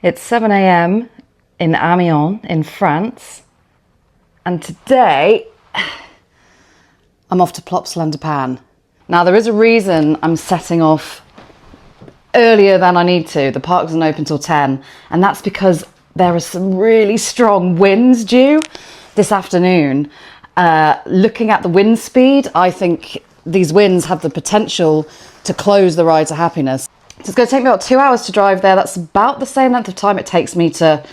It's 7 a.m. in Amiens in France, and today I'm off to Plopsaland De Panne. Now there is a reason I'm setting off earlier than I need to. The park doesn't open till 10, and that's because there are some really strong winds due this afternoon. Looking at the wind speed, I think these winds have the potential to close the Ride to Happiness. So it's going to take me about 2 hours to drive there. That's about the same length of time it takes me to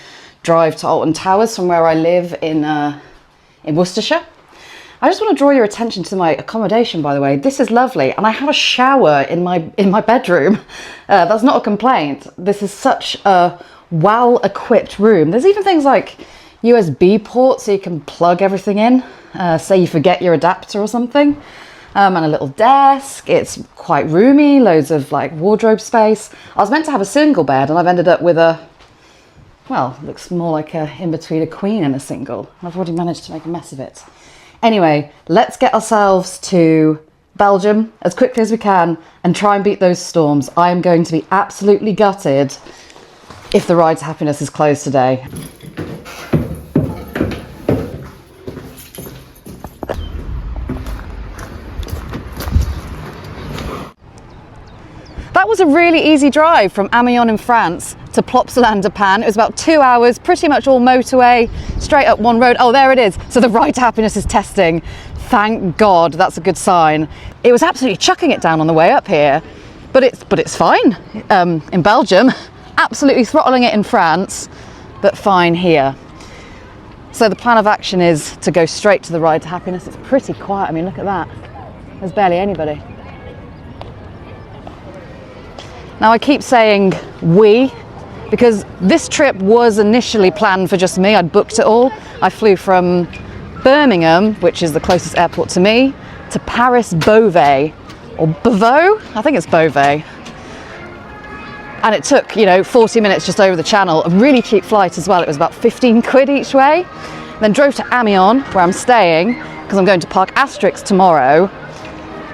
drive to Alton Towers from where I live in Worcestershire. I just want to draw your attention to my accommodation, by the way. This is lovely, and I have a shower in my bedroom. That's not a complaint. This is such a well-equipped room. There's even things like USB ports so you can plug everything in. Say you forget your adapter or something. And a little desk. It's quite roomy, loads of like wardrobe space. I was meant to have a single bed and I've ended up with a, well, looks more like a in between a queen and a single. I've already managed to make a mess of it. Anyway, let's get ourselves to Belgium as quickly as we can and try and beat those storms. I am going to be absolutely gutted if the Ride to Happiness is closed today. That was a really easy drive from Amiens in France to Plopsaland De Panne. It was about 2 hours, pretty much all motorway, straight up one road. Oh, there it is. So the Ride to Happiness is testing. Thank God, that's a good sign. It was absolutely chucking it down on the way up here, but it's fine in Belgium. Absolutely throttling it in France, but fine here. So the plan of action is to go straight to the Ride to Happiness. It's pretty quiet. I mean, look at that. There's barely anybody. Now I keep saying we, because this trip was initially planned for just me. I'd booked it all. I flew from Birmingham, which is the closest airport to me, to Paris Beauvais, or Beauvais? I think it's Beauvais. And it took, 40 minutes just over the channel. A really cheap flight as well. It was about 15 quid each way. Then drove to Amiens, where I'm staying, because I'm going to Parc Asterix tomorrow.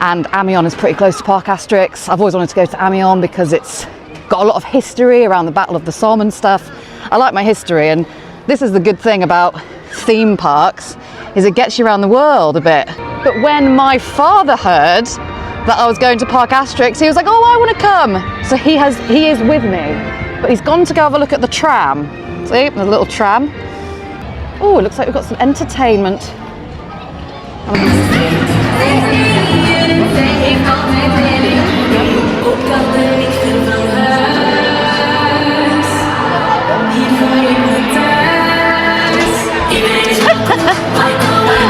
And Amiens is pretty close to Parc Asterix. I've always wanted to go to Amiens because it's got a lot of history around the Battle of the Somme and stuff. I like my history, and this is the good thing about theme parks, is it gets you around the world a bit. But when my father heard that I was going to Parc Asterix, he was like, oh, I want to come. So he is with me, but he's gone to go have a look at the tram. See, there's a little tram. Oh, it looks like we've got some entertainment.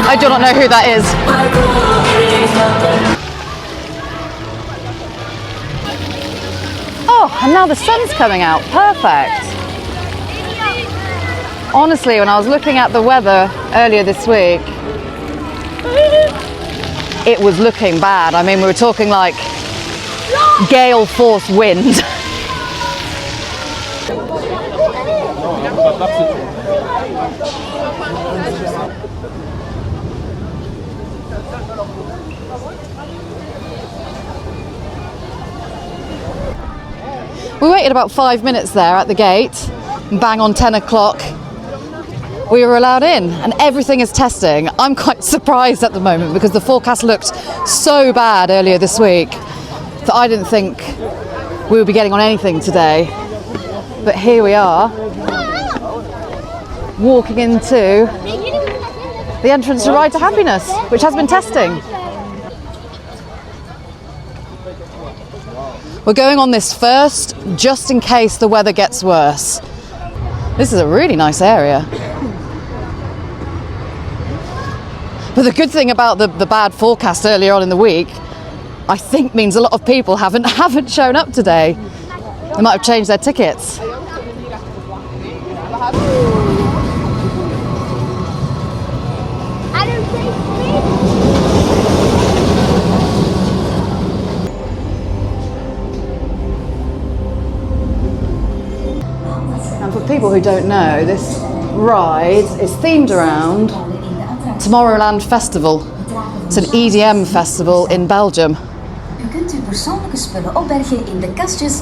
I do not know who that is. Oh, and now the sun's coming out. Perfect. Honestly, when I was looking at the weather earlier this week, it was looking bad. I mean, we were talking like gale force wind. We waited about 5 minutes there at the gate, and bang on 10 o'clock we were allowed in, and everything is testing. I'm quite surprised at the moment because the forecast looked so bad earlier this week that I didn't think we would be getting on anything today. But here we are, walking into the entrance to Ride to Happiness, which has been testing. We're going on this first, just in case the weather gets worse. This is a really nice area. But the good thing about the bad forecast earlier on in the week, I think means a lot of people haven't shown up today. They might have changed their tickets. And for people who don't know, this ride is themed around Tomorrowland Festival. It's an EDM festival in Belgium. U kunt persoonlijke spullen opbergen in de kastjes.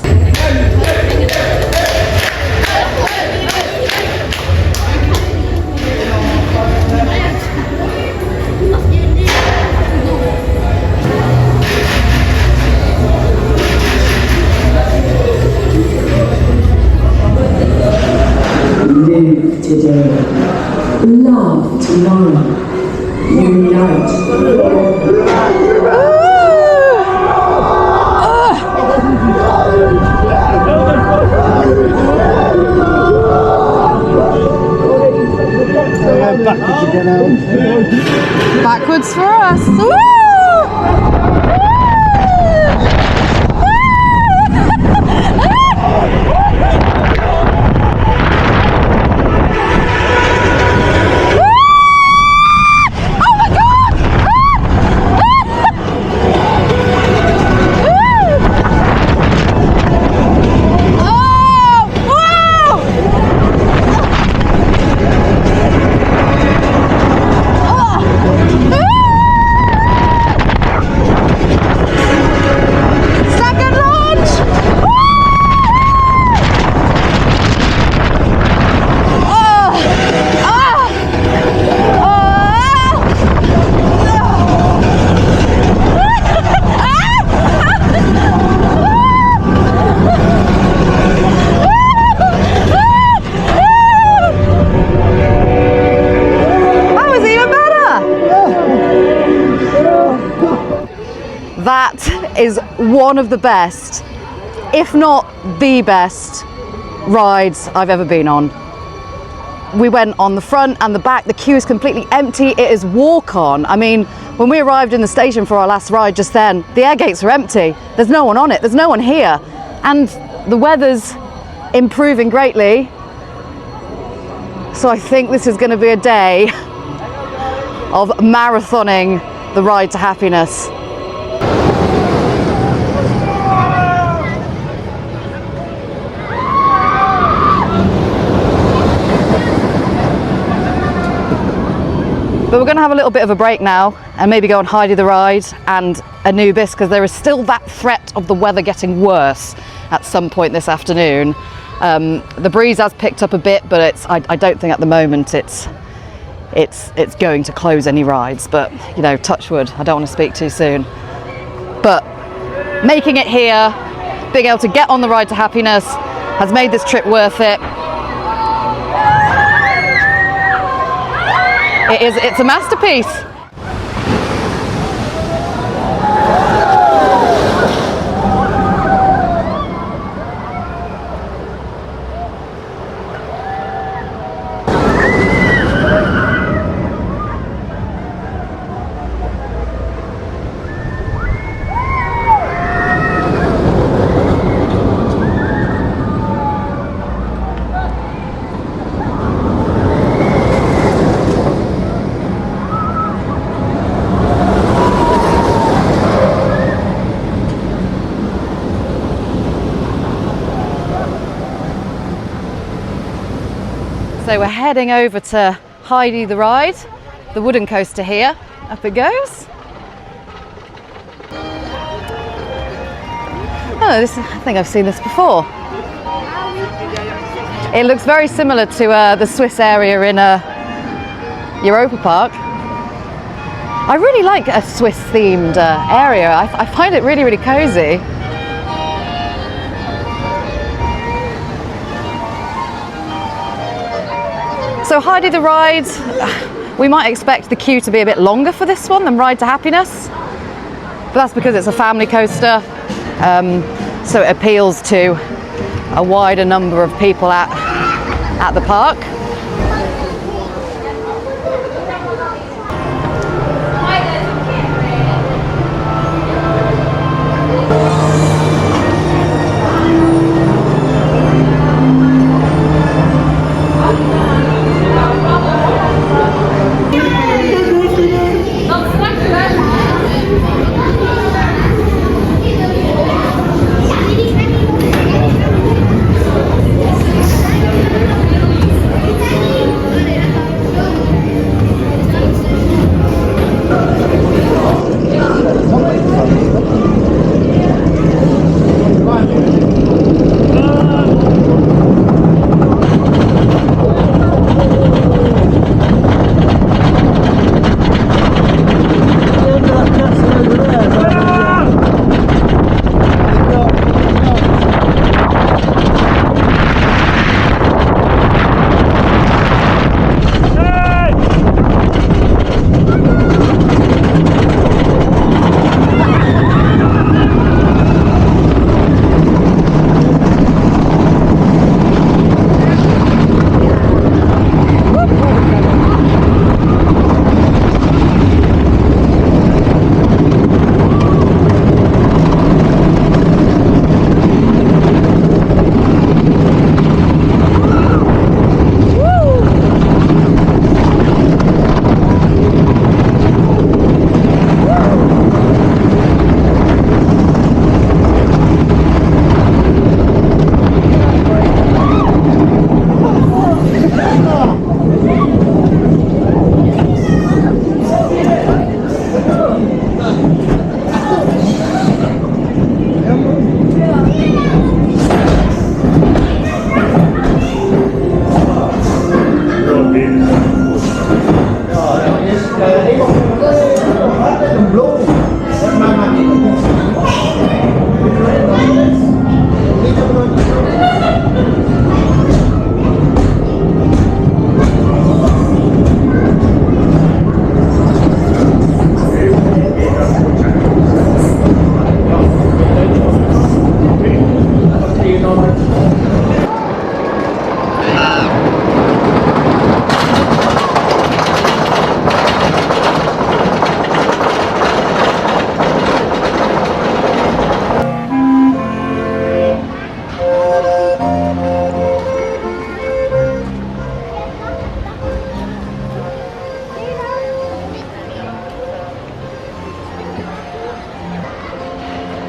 move today, love tomorrow, unite. Backwards again now. Backwards for us. Woo! That is one of the best, if not the best, rides I've ever been on. We went on the front and the back, the queue is completely empty, it is walk on. I mean, when we arrived in the station for our last ride just then, the air gates are empty, there's no one on it, there's no one here. And the weather's improving greatly. So I think this is going to be a day of marathoning the ride to happiness. But we're going to have a little bit of a break now and maybe go on Heidi the Ride and Anubis, because there is still that threat of the weather getting worse at some point this afternoon. The breeze has picked up a bit, but I don't think at the moment it's going to close any rides. But you know, touch wood, I don't want to speak too soon. But making it here, being able to get on the ride to happiness has made this trip worth it. It's a masterpiece. So we're heading over to Heidi the Ride, the wooden coaster here. Up it goes. Oh, I think I've seen this before. It looks very similar to the Swiss area in Europa Park. I really like a Swiss themed area. I find it really, really cozy. So Heidi the Ride, we might expect the queue to be a bit longer for this one than Ride to Happiness, but that's because it's a family coaster, so it appeals to a wider number of people at the park.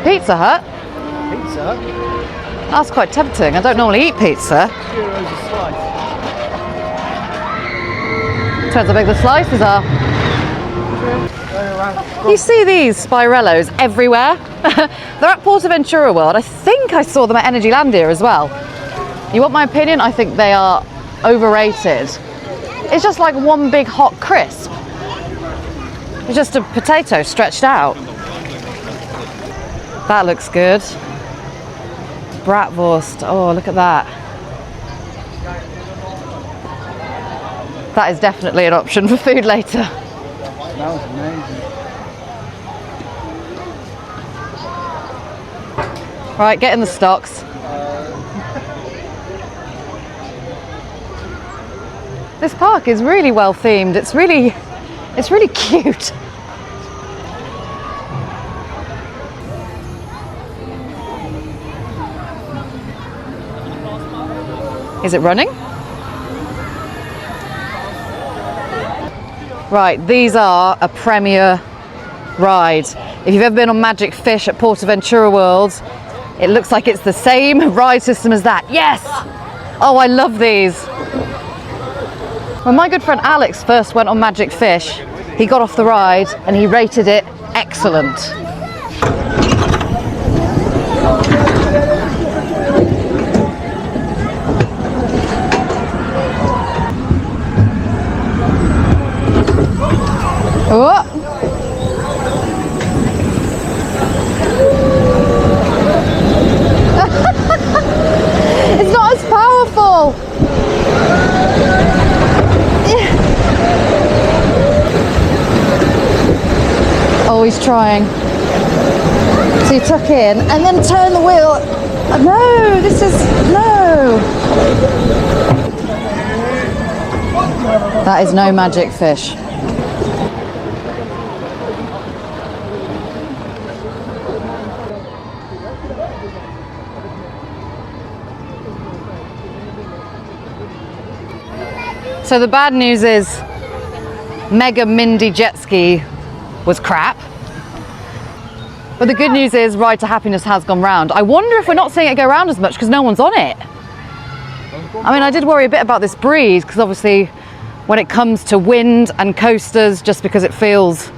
Pizza Hut? Pizza? That's quite tempting. I don't normally eat pizza. €2 a slice. Depends how big the slices are. You see these Spirellos everywhere. They're at Portaventura World. I think I saw them at Energylandia as well. You want my opinion? I think they are overrated. It's just like one big hot crisp. It's just a potato stretched out. That looks good. Bratwurst. Oh, look at that. That is definitely an option for food later. That was amazing. Right, get in the stocks. This park is really well themed. It's really cute. Is it running? Right, these are a premier ride. If you've ever been on Magic Fish at Portaventura World, it looks like it's the same ride system as that. Yes! Oh, I love these. When my good friend Alex first went on Magic Fish, he got off the ride and he rated it excellent. Oh. It's not as powerful. Oh, he's trying. So you tuck in and then turn the wheel. No, this is, no. That is no Magic Fish. So the bad news is Mega Mindy jet ski was crap. But the good news is Ride to Happiness has gone round. I wonder if we're not seeing it go round as much because no one's on it. I mean, I did worry a bit about this breeze because obviously when it comes to wind and coasters, just because it feels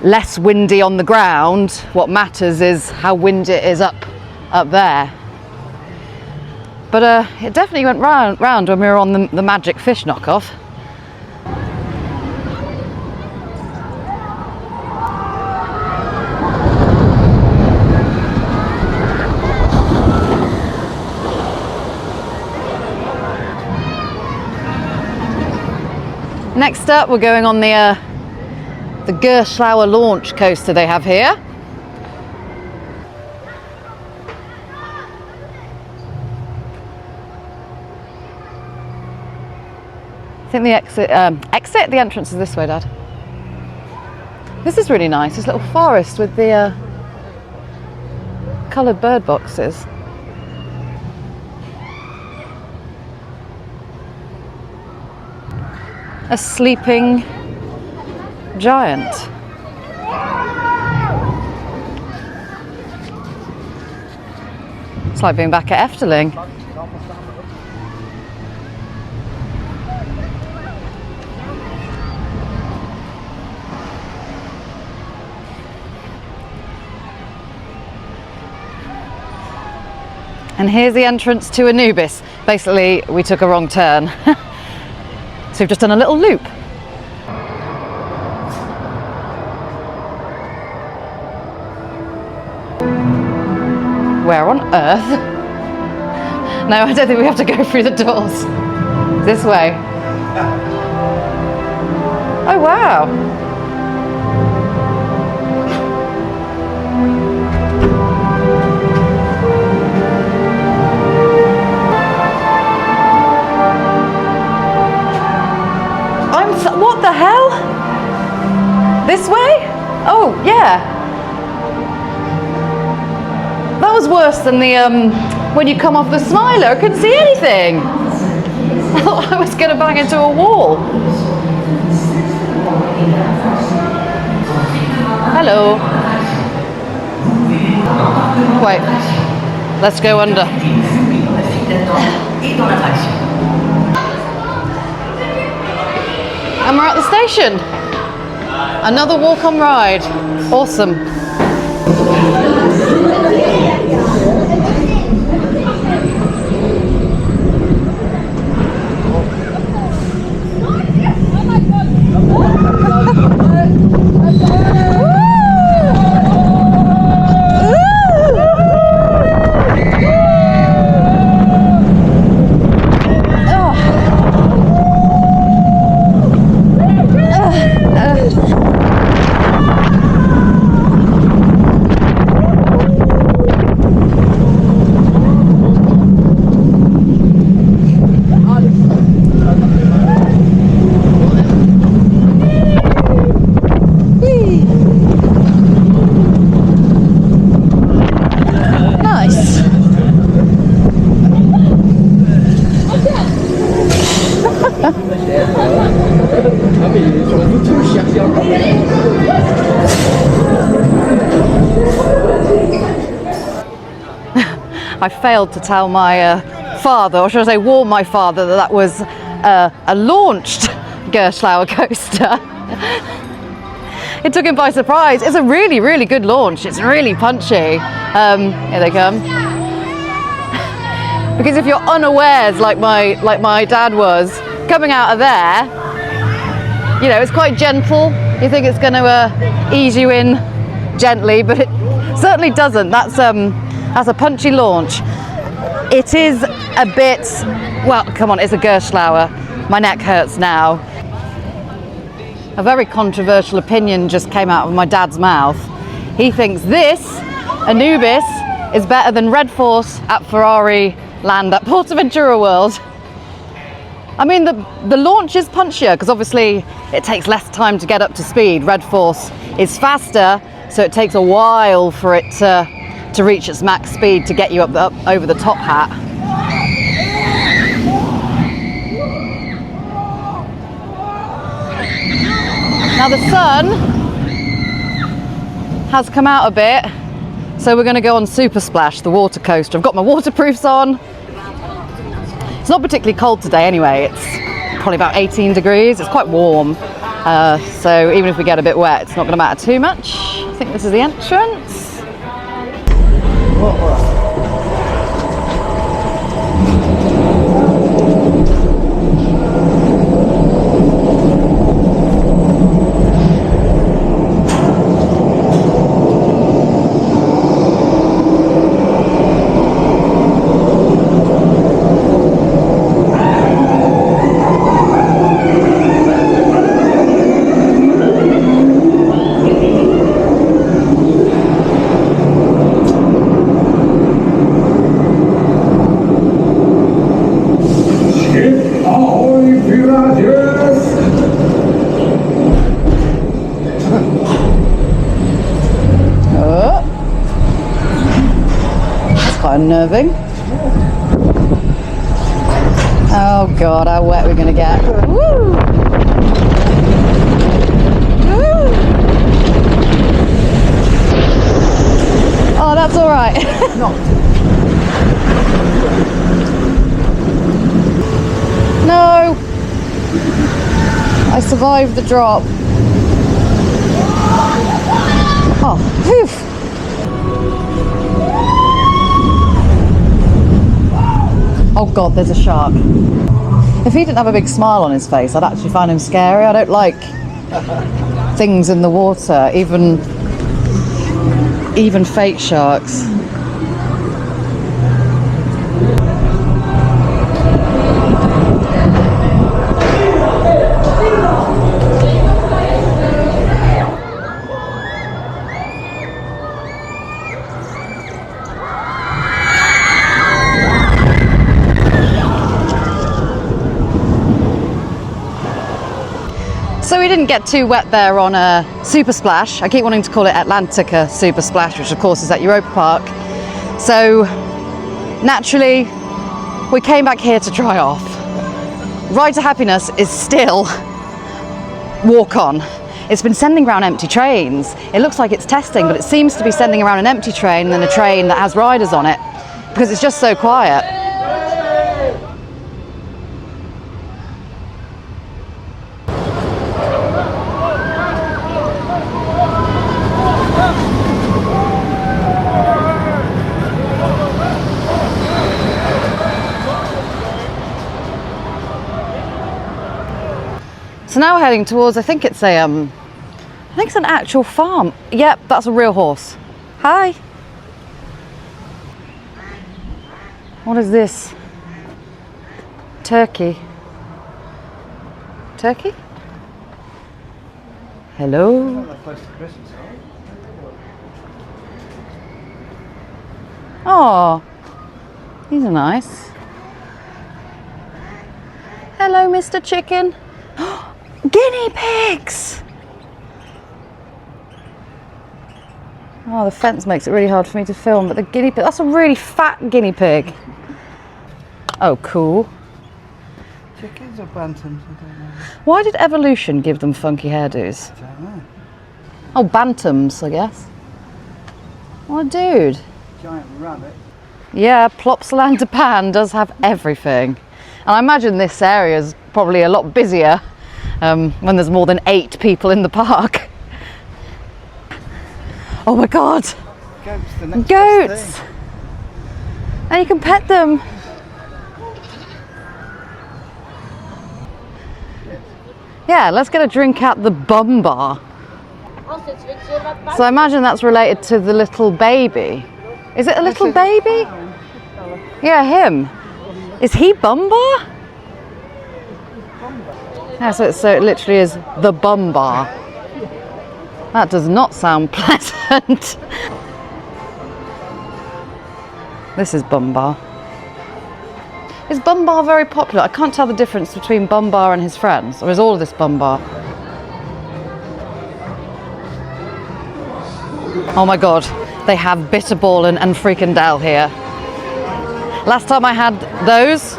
less windy on the ground, what matters is how windy it is up there. But it definitely went round when we were on the Magic Fish knockoff. Next up, we're going on the Gerschlauer launch coaster they have here. I think the the entrance is this way, Dad. This is really nice, this little forest with the coloured bird boxes. A sleeping giant. It's like being back at Efteling. And here's the entrance to Anubis. Basically, we took a wrong turn. So we've just done a little loop. Where on earth? No, I don't think we have to go through the doors. This way. Oh, wow. What the hell? This way? Oh, yeah. That was worse than the when you come off the Smiler. I couldn't see anything. I thought I was going to bang into a wall. Hello. Wait, let's go under. And we're at the station. Another walk on ride. Awesome. I failed to tell my father, or should I say warn my father, that that was a launched Gerschlauer coaster. It took him by surprise. It's a really, really good launch. It's really punchy. Here they come. Because if you're unawares, like my dad was, coming out of there, you know, it's quite gentle. You think it's going to ease you in gently, but it certainly doesn't. That's a punchy launch. It is a bit, well, come on, it's a Gerschlauer. My neck hurts now. A very controversial opinion just came out of my dad's mouth. He thinks this Anubis is better than Red Force at Ferrari Land at Portaventura World. I mean, the launch is punchier because obviously it takes less time to get up to speed. Red Force is faster, so it takes a while for it to reach its max speed to get you up over the top hat. Now the sun has come out a bit, so we're going to go on Super Splash, the water coaster. I've got my waterproofs on. It's not particularly cold today anyway, it's probably about 18 degrees, it's quite warm. So even if we get a bit wet, it's not going to matter too much. I think this is the entrance. Unnerving. Oh god, how wet we're gonna get. Woo! Woo! Oh, that's all right. No, I survived the drop. Oh, phew. Oh god, there's a shark. If he didn't have a big smile on his face, I'd actually find him scary. I don't like things in the water, even fake sharks. So we didn't get too wet there on a Super Splash. I keep wanting to call it Atlantica Super Splash, which of course is at Europa Park. So naturally, we came back here to dry off. Ride to Happiness is still walk on. it's been sending around empty trains. It looks like it's testing, but it seems to be sending around an empty train and then a train that has riders on it, because it's just so quiet. So now we're heading towards, I think it's an actual farm. Yep, that's a real horse. Hi. What is this? Turkey. Turkey? Hello? Oh, these are nice. Hello, Mr. Chicken. Guinea pigs! Oh, the fence makes it really hard for me to film, but the guinea pig, that's a really fat guinea pig. Oh, cool. Chickens or bantams? I don't know. Why did evolution give them funky hairdos? I don't know. Oh, bantams, I guess. Oh, dude. Giant rabbit. Yeah, Plopsaland De Panne does have everything. And I imagine this area is probably a lot busier when there's more than 8 people in the park. Oh my God. Goats, the next Goats! best thing. And you can pet them. Yeah, let's get a drink at the Bum Bar. So I imagine that's related to the little baby. Is it a little baby? Yeah, him. Is he Bum Bar? Yeah, so it literally is the Bum Bar. That does not sound pleasant. This is Bum Bar. Is Bum Bar very popular? I can't tell the difference between Bum Bar and his friends, or is all of this Bum Bar? Oh my God, they have Bitterballen and Frikandel here. Last time I had those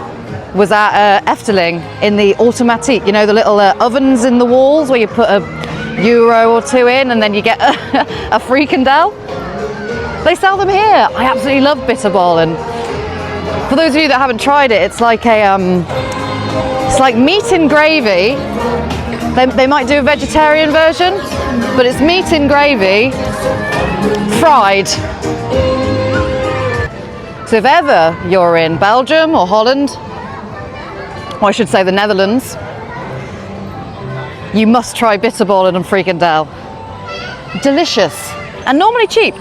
was at Efteling in the Automatique, you know, the little ovens in the walls where you put a euro or 2 in and then you get a Frikandel. They sell them here. I absolutely love Bitterballen. For those of you that haven't tried it, it's like it's like meat in gravy. They might do a vegetarian version, but it's meat in gravy, fried. So if ever you're in Belgium or Holland, or I should say the Netherlands, you must try Bitterballen and Frikandel. Delicious and normally cheap.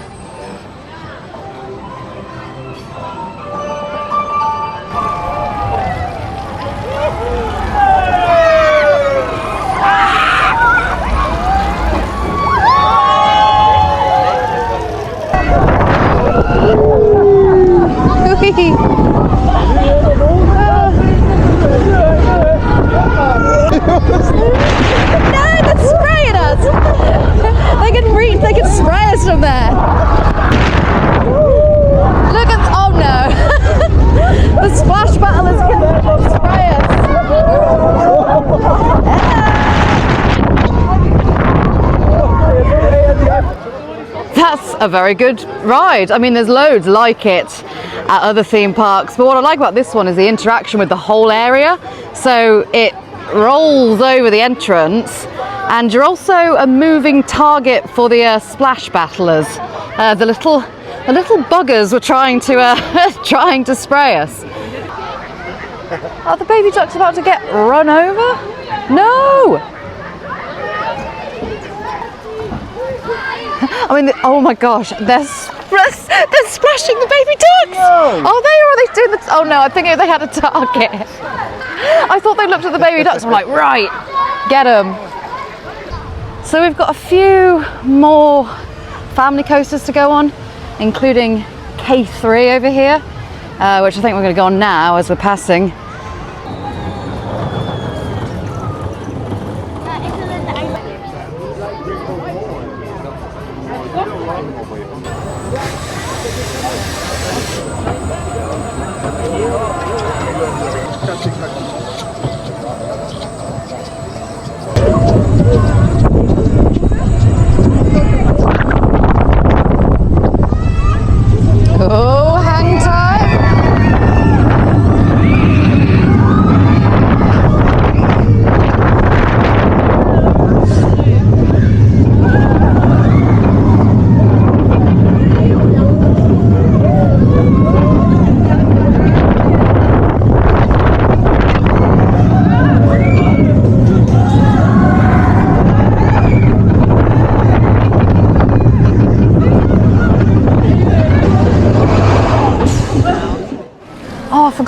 They can spray us from there. Look at, oh no. The splash battlers can spray us. That's a very good ride. I mean, there's loads like it at other theme parks, but what I like about this one is the interaction with the whole area. So it rolls over the entrance, and you're also a moving target for the splash battlers. The little buggers were trying to spray us. Are the baby ducks about to get run over? No! I mean, oh my gosh, they're splashing the baby ducks! No. Oh, are they doing this? Oh no, I think they had a target. I thought they looked at the baby ducks and were like, right, get them. So we've got a few more family coasters to go on, including K3 over here, which I think we're going to go on now as we're passing.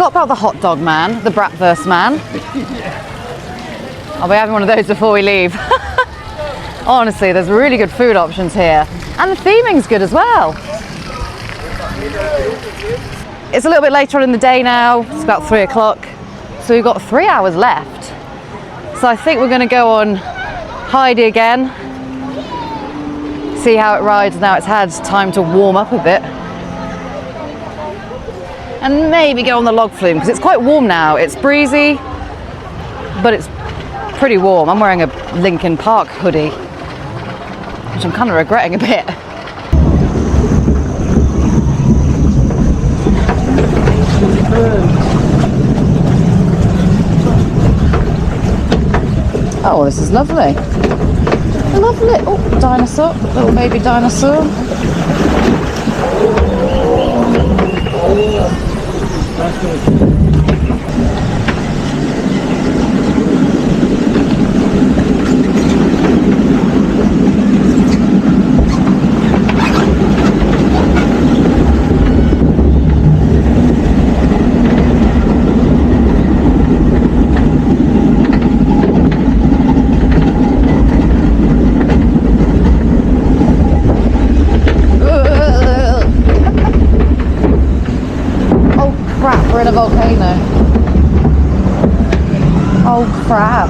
forgot about the hot dog man, the bratwurst man. I'll be having one of those before we leave. Honestly, there's really good food options here. And the theming's good as well. It's a little bit later on in the day now. It's about 3 o'clock. So we've got 3 hours left. So I think we're going to go on Heidi again. See how it rides now it's had time to warm up a bit. And maybe go on the log flume because it's quite warm now. It's breezy, but it's pretty warm. I'm wearing a Linkin Park hoodie, which I'm kind of regretting a bit. Oh, this is lovely. Lovely. Oh, dinosaur. Little baby dinosaur. We're in a volcano. Oh crap.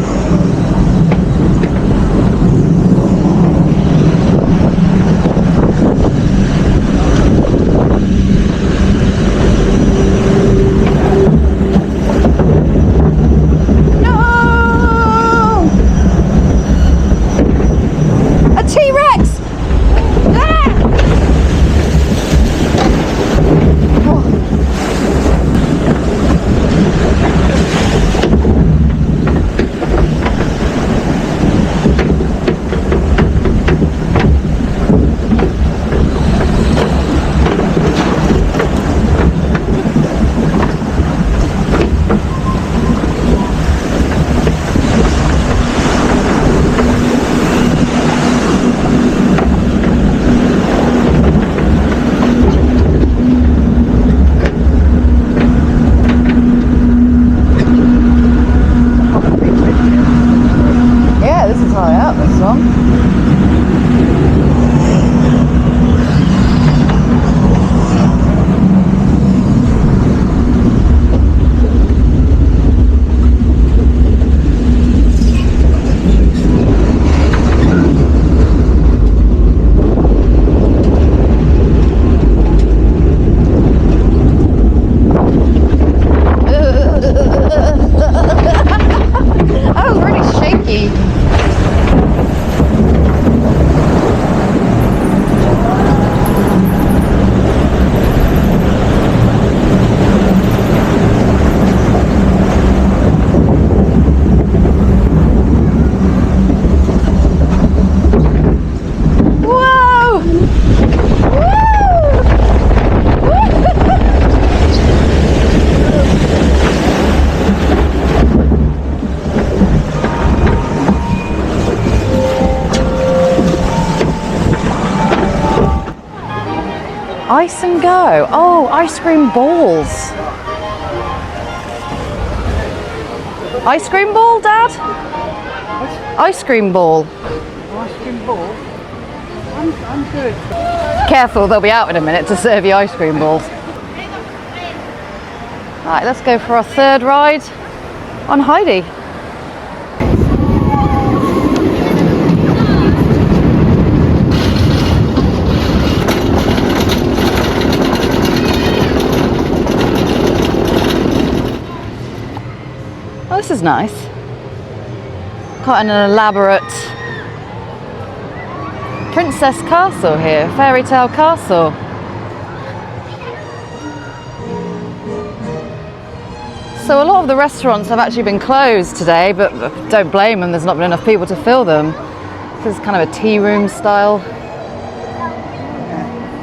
No! A T-Rex! Ah! Oh. Ice and go. Oh, ice cream balls. Ice cream ball, Dad? Ice cream ball. Ice cream ball? I'm good. Careful, they'll be out in a minute to serve you ice cream balls. Right, let's go for our third ride on Heidi. Oh, this is nice. Quite an elaborate princess castle here, fairy tale castle. So a lot of the restaurants have actually been closed today, but don't blame them, there's not been enough people to fill them. This is kind of a tea room style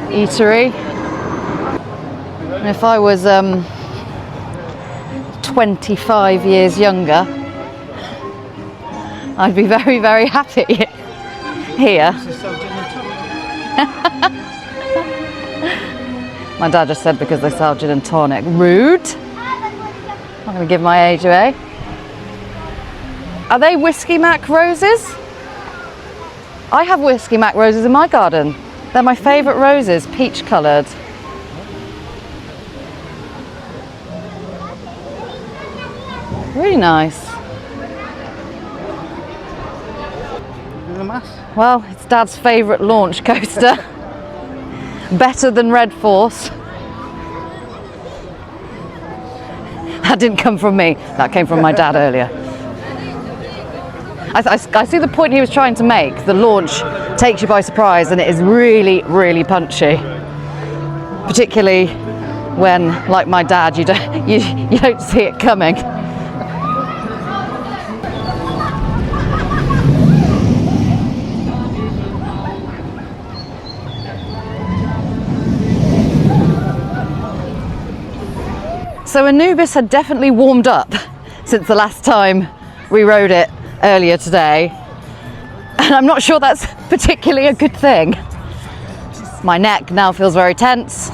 eatery. And if I was 25 years younger, I'd be very, very happy here. My dad just said because they sell gin and tonic. Rude. I'm going to give my age away. Are they whiskey Mack roses? I have whiskey Mack roses in my garden. They're my favourite roses, peach coloured. Really nice. Well, it's Dad's favourite launch coaster. Better than Red Force. That didn't come from me, that came from my dad earlier. I see the point he was trying to make. The launch takes you by surprise and it is really, really punchy. Particularly when, like my dad, you don't see it coming. So Anubis had definitely warmed up since the last time we rode it earlier today, and I'm not sure that's particularly a good thing. My neck now feels very tense.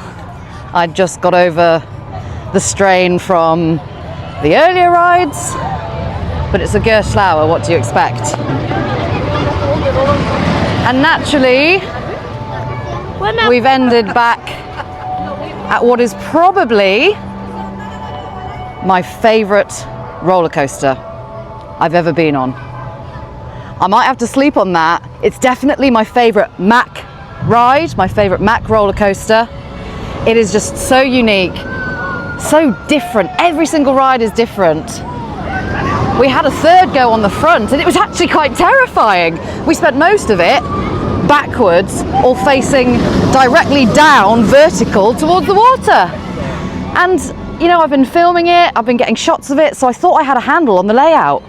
I just got over the strain from the earlier rides, but it's a Gerstlauer, what do you expect? And naturally, we've ended back at what is probably my favourite roller coaster I've ever been on. I might have to sleep on that. It's definitely my favourite Mack ride, my favourite Mack roller coaster. It is just so unique, so different. Every single ride is different. We had a third go on the front and it was actually quite terrifying. We spent most of it backwards or facing directly down, vertical towards the water. And you know, I've been filming it, I've been getting shots of it, so I thought I had a handle on the layout.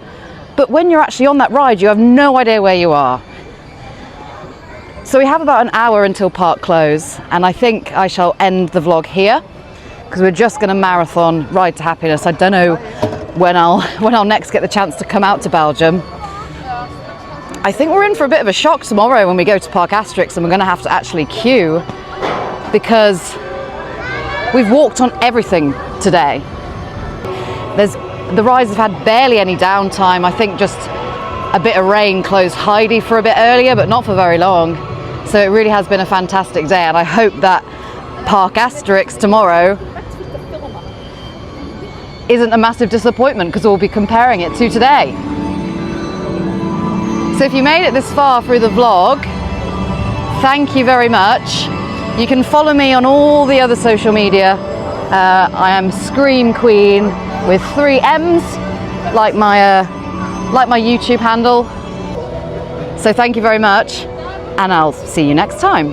But when you're actually on that ride, you have no idea where you are. So we have about an hour until park close, and I think I shall end the vlog here because we're just going to marathon Ride to Happiness. I don't know when I'll next get the chance to come out to Belgium. I think we're in for a bit of a shock tomorrow when we go to Park Asterix, and we're going to have to actually queue because we've walked on everything today. The rides have had barely any downtime. I think just a bit of rain closed Heidi for a bit earlier, but not for very long. So it really has been a fantastic day, and I hope that Park Asterix tomorrow isn't a massive disappointment because we'll be comparing it to today. So if you made it this far through the vlog, thank you very much. You can follow me on all the other social media. I am Scream Queen with 3 M's, like my YouTube handle. So thank you very much, and I'll see you next time.